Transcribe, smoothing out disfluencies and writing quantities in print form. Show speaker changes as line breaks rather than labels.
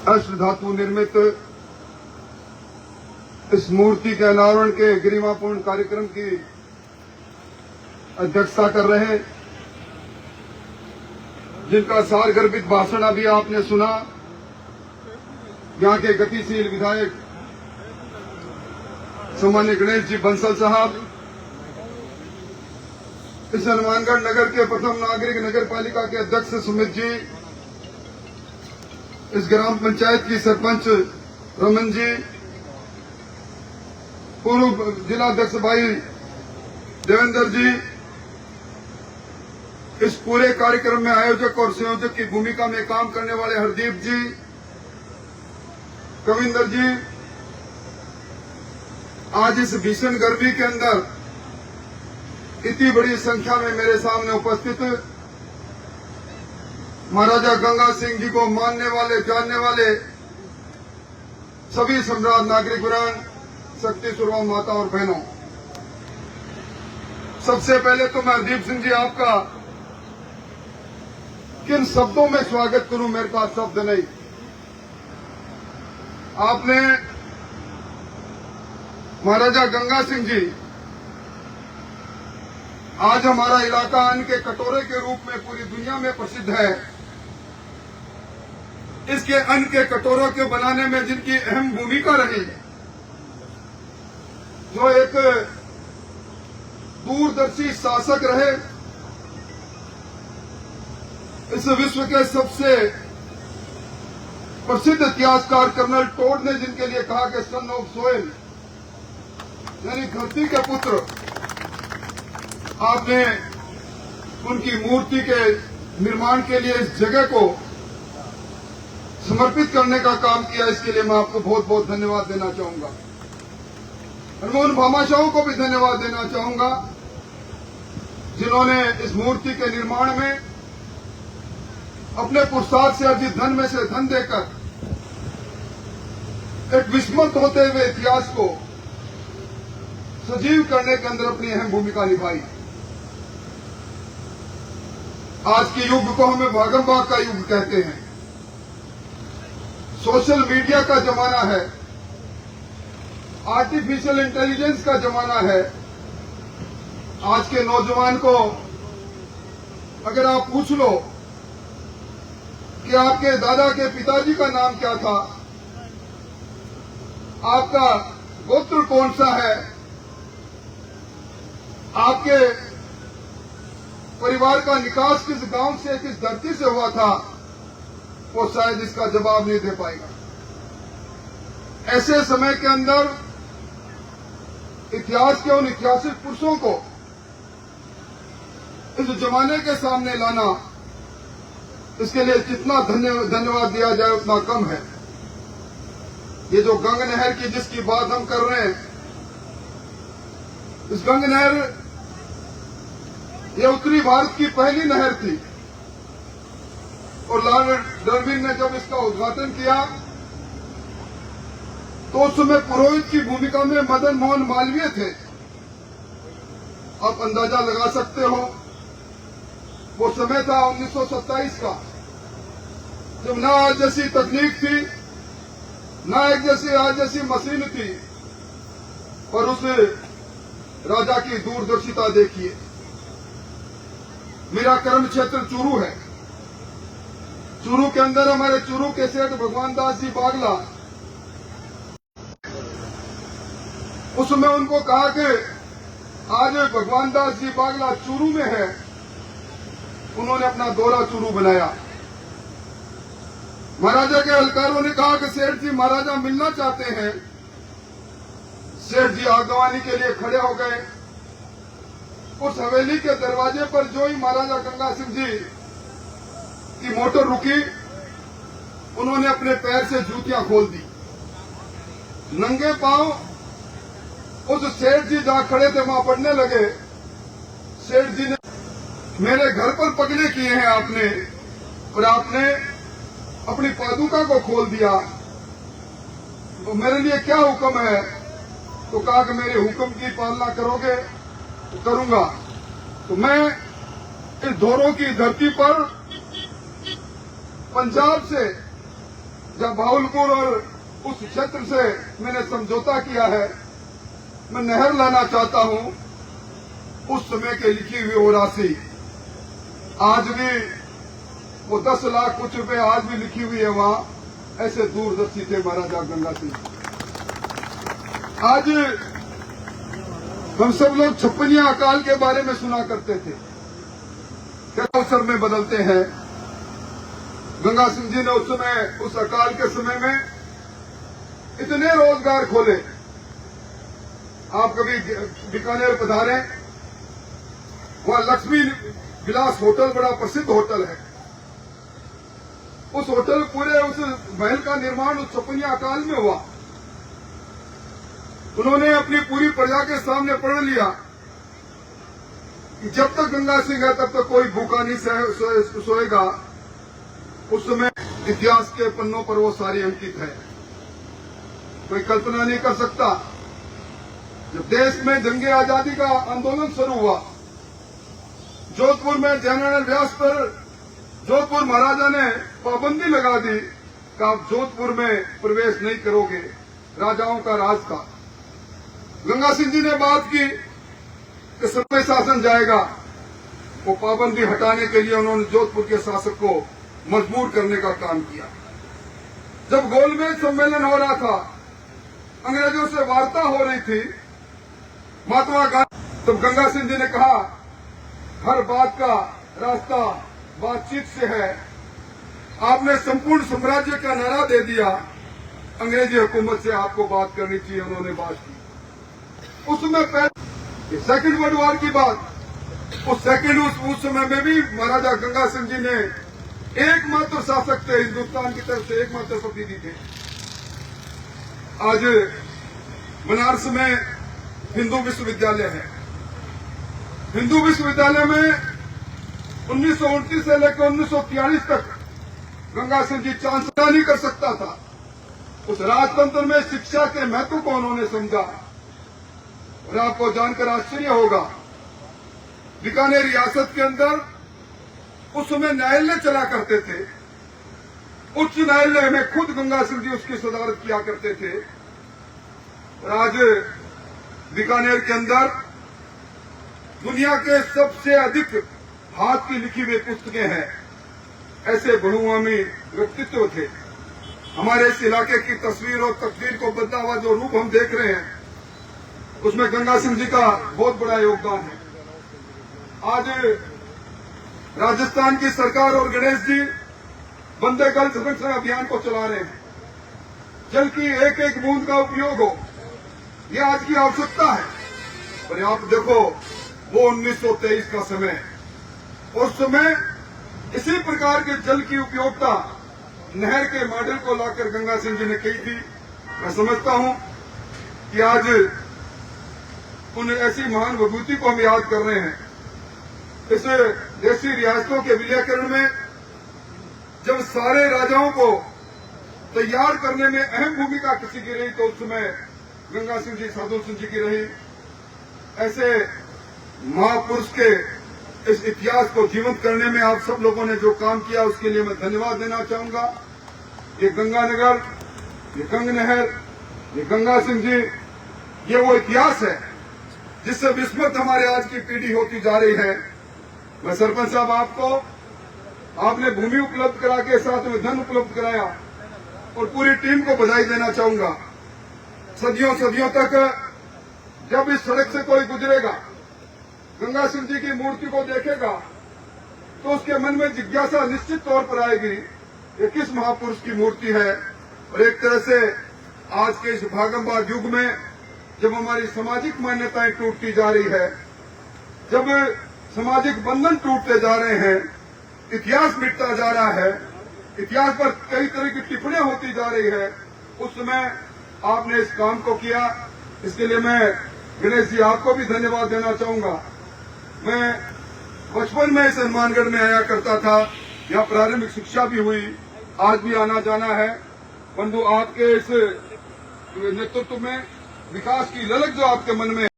अष्ट धातु निर्मित इस मूर्ति के अनावरण के गरिमापूर्ण कार्यक्रम की अध्यक्षता कर रहे हैं, जिनका सारगर्भित भाषण अभी आपने सुना। यहाँ के गतिशील विधायक सम्मान्य गणेश जी बंसल साहब, इस हनुमानगढ़ नगर के प्रथम नागरिक नगर पालिका के अध्यक्ष सुमित जी, इस ग्राम पंचायत की सरपंच रमन जी, पूर्व जिला अध्यक्ष भाई देवेंद्र जी, इस पूरे कार्यक्रम में आयोजक और संयोजक की भूमिका में काम करने वाले हरदीप जी, कविंदर जी, आज इस भीषण गर्मी के अंदर इतनी बड़ी संख्या में मेरे सामने उपस्थित महाराजा गंगा सिंह जी को मानने वाले, जानने वाले सभी सम्राट नागरिकगण, शक्ति सुरवा माता और बहनों, सबसे पहले तो मैं हरदीप सिंह जी आपका किन शब्दों में स्वागत करूं, मेरे पास शब्द नहीं। आपने महाराजा गंगा सिंह जी, आज हमारा इलाका अन्न के कटोरे के रूप में पूरी दुनिया में प्रसिद्ध है। इसके अन्न के कटोरों के बनाने में जिनकी अहम भूमिका रही, जो एक दूरदर्शी शासक रहे, इस विश्व के सबसे प्रसिद्ध इतिहासकार कर्नल टोड ने जिनके लिए कहा कि सन ऑफ सोइल, यानी धरती के पुत्र, आपने उनकी मूर्ति के निर्माण के लिए इस जगह को समर्पित करने का काम किया। इसके लिए मैं आपको बहुत बहुत धन्यवाद देना चाहूंगा। और मैं उन भामाशाहों को भी धन्यवाद देना चाहूंगा जिन्होंने इस मूर्ति के निर्माण में अपने पुरुषार्थ से अर्जित धन में से धन देकर एक विस्मृत होते हुए इतिहास को सजीव करने के अंदर अपनी अहम भूमिका निभाई। आज के युग को हमें भागम भाग का युग कहते हैं। सोशल मीडिया का जमाना है, आर्टिफिशियल इंटेलिजेंस का जमाना है। आज के नौजवान को अगर आप पूछ लो कि आपके दादा के पिताजी का नाम क्या था, आपका गोत्र कौन सा है, आपके परिवार का निकास किस गांव से, किस धरती से हुआ था, वो शायद इसका जवाब नहीं दे पाएगा। ऐसे समय के अंदर इतिहास के उन ऐतिहासिक पुरुषों को इस जमाने के सामने लाना, इसके लिए जितना धन्यवाद दिया जाए उतना कम है। ये जो गंग नहर की जिसकी बात हम कर रहे हैं, इस गंग नहर, ये उत्तरी भारत की पहली नहर थी और लॉर्ड डार्विन ने जब इसका उद्घाटन किया तो उस समय पुरोहित की भूमिका में मदन मोहन मालवीय थे। आप अंदाजा लगा सकते हो, वो समय था 1927 का, जब ना आज जैसी तकनीक थी, ना एक जैसी आज जैसी मशीन थी, और उस राजा की दूरदर्शिता देखिए। मेरा कर्म क्षेत्र चूरू है। चूरू के अंदर हमारे चूरू के सेठ भगवान दास जी बागला, उसमें उनको कहा कि आज भगवान दास जी बागला चूरू में है। उन्होंने अपना दौरा चूरू बनाया। महाराजा के हलकारों ने कहा कि सेठ जी महाराजा मिलना चाहते हैं। सेठ जी आगवानी के लिए खड़े हो गए। उस हवेली के दरवाजे पर जो ही महाराजा गंगा सिंह जी की मोटर रुकी, उन्होंने अपने पैर से जूतियां खोल दी। नंगे पांव उस सेठ जी जहां खड़े थे वहां पड़ने लगे। सेठ जी ने, मेरे घर पर पगले किए हैं आपने, और आपने अपनी पादुका को खोल दिया, तो मेरे लिए क्या हुक्म है? तो कहा कि मेरे हुक्म की पालना करोगे तो करूंगा। तो मैं इस धोरों की धरती पर पंजाब से जब भावलपुर और उस क्षेत्र से मैंने समझौता किया है, मैं नहर लाना चाहता हूं, उस समय के लिखी हुई वो राशि आज भी वो 10 लाख कुछ रुपए आज भी लिखी हुई है वहां। ऐसे दूरदर्शी थे महाराजा गंगा सिंह। आज हम सब लोग छप्पनिया अकाल के बारे में सुना करते थे, क्या अवसर में बदलते हैं। गंगा सिंह जी ने उस समय, उस अकाल के समय में इतने रोजगार खोले। आप कभी बीकानेर पधारे, वहां लक्ष्मी विलास होटल बड़ा प्रसिद्ध होटल है। उस होटल पूरे उस महल का निर्माण उस छप्पनिया अकाल में हुआ। उन्होंने अपनी पूरी प्रजा के सामने पढ़ लिया कि जब तक गंगा सिंह है तब तक कोई भूखा नहीं सोएगा। उस समय इतिहास के पन्नों पर वो सारी अंकित है, कोई कल्पना नहीं कर सकता। जब देश में जंगे आजादी का आंदोलन शुरू हुआ, जोधपुर में जयनारायण व्यास पर जोधपुर महाराजा ने पाबंदी लगा दी कि आप जोधपुर में प्रवेश नहीं करोगे, राजाओं का राज था। गंगा सिंह जी ने बात की कि समय शासन जाएगा। वो पाबंदी हटाने के लिए उन्होंने जोधपुर के शासक को मजबूर करने का काम किया। जब गोलमेज सम्मेलन हो रहा था, अंग्रेजों से वार्ता हो रही थी, महात्मा गांधी, तब गंगा सिंह जी ने कहा हर बात का रास्ता बातचीत से है। आपने संपूर्ण साम्राज्य का नारा दे दिया, अंग्रेजी हुकूमत से आपको बात करनी चाहिए। उन्होंने बात की। उसमें पहले सेकंड वर्ल्ड वॉर की बात, उस समय में भी महाराजा गंगा सिंह जी ने एकमात्र शासक थे, हिंदुस्तान की तरफ से एकमात्र प्रतिनिधि थे। आज बनारस में हिंदू विश्वविद्यालय है। हिंदू विश्वविद्यालय में 1929 से लेकर 1943 तक गंगा सिंह जी चांसलर नहीं कर सकता था। उस राजतंत्र में शिक्षा के महत्व को उन्होंने समझा। और आपको जानकर आश्चर्य होगा, बीकानेर रियासत के अंदर उस समय न्यायालय चला करते थे। उच्च न्यायालय में खुद गंगा सिंह जी उसकी सदारत किया करते थे। और आज बीकानेर के अंदर दुनिया के सबसे अधिक हाथ की लिखी हुई पुस्तकें हैं। ऐसे बहुआमी व्यक्तित्व थे। हमारे इस इलाके की तस्वीर और तकदीर को बदला हुआ जो रूप हम देख रहे हैं, उसमें गंगा सिंह जी का बहुत बड़ा योगदान है। आज राजस्थान की सरकार और गणेश जी वंदे जल संरक्षण अभियान को चला रहे हैं। जल की एक एक बूंद का उपयोग हो, यह आज की आवश्यकता है। और आप देखो, वो 1923 का समय है। उस समय इसी प्रकार के जल की उपयोगिता नहर के मॉडल को लाकर गंगा सिंह जी ने कही थी। मैं समझता हूं कि आज उन ऐसी महान विभूति को हम याद कर रहे हैं। इस देशी रियासतों के विलयकरण में जब सारे राजाओं को तैयार करने में अहम भूमिका किसी की रही, तो उस समय गंगा सिंह जी, साधु सिंह जी की रही। ऐसे महापुरुष के इस इतिहास को जीवंत करने में आप सब लोगों ने जो काम किया, उसके लिए मैं धन्यवाद देना चाहूंगा। ये गंगानगर, ये गंग नहर, ये गंगा सिंह जी, ये वो इतिहास है जिससे विस्मृत हमारे आज की पीढ़ी होती जा रही है। मैं सरपंच साहब, आपने भूमि उपलब्ध करा के साथ में धन उपलब्ध कराया और पूरी टीम को बधाई देना चाहूंगा। सदियों सदियों तक जब इस सड़क से कोई गुजरेगा, गंगा सिंह जी की मूर्ति को देखेगा, तो उसके मन में जिज्ञासा निश्चित तौर पर आएगी, ये किस महापुरुष की मूर्ति है। और एक तरह से आज के इस भागमभाग युग में जब हमारी सामाजिक मान्यताएं टूटती जा रही है, जब सामाजिक बंधन टूटते जा रहे हैं, इतिहास मिटता जा रहा है, इतिहास पर कई तरह की टिप्पणियां होती जा रही है, उस समय आपने इस काम को किया। इसके लिए मैं गणेश जी आपको भी धन्यवाद देना चाहूंगा। मैं बचपन में इस हनुमानगढ़ में आया करता था, यहाँ प्रारंभिक शिक्षा भी हुई, आज भी आना जाना है। परंतु आपके इस नेतृत्व में विकास की ललक जो आपके मन में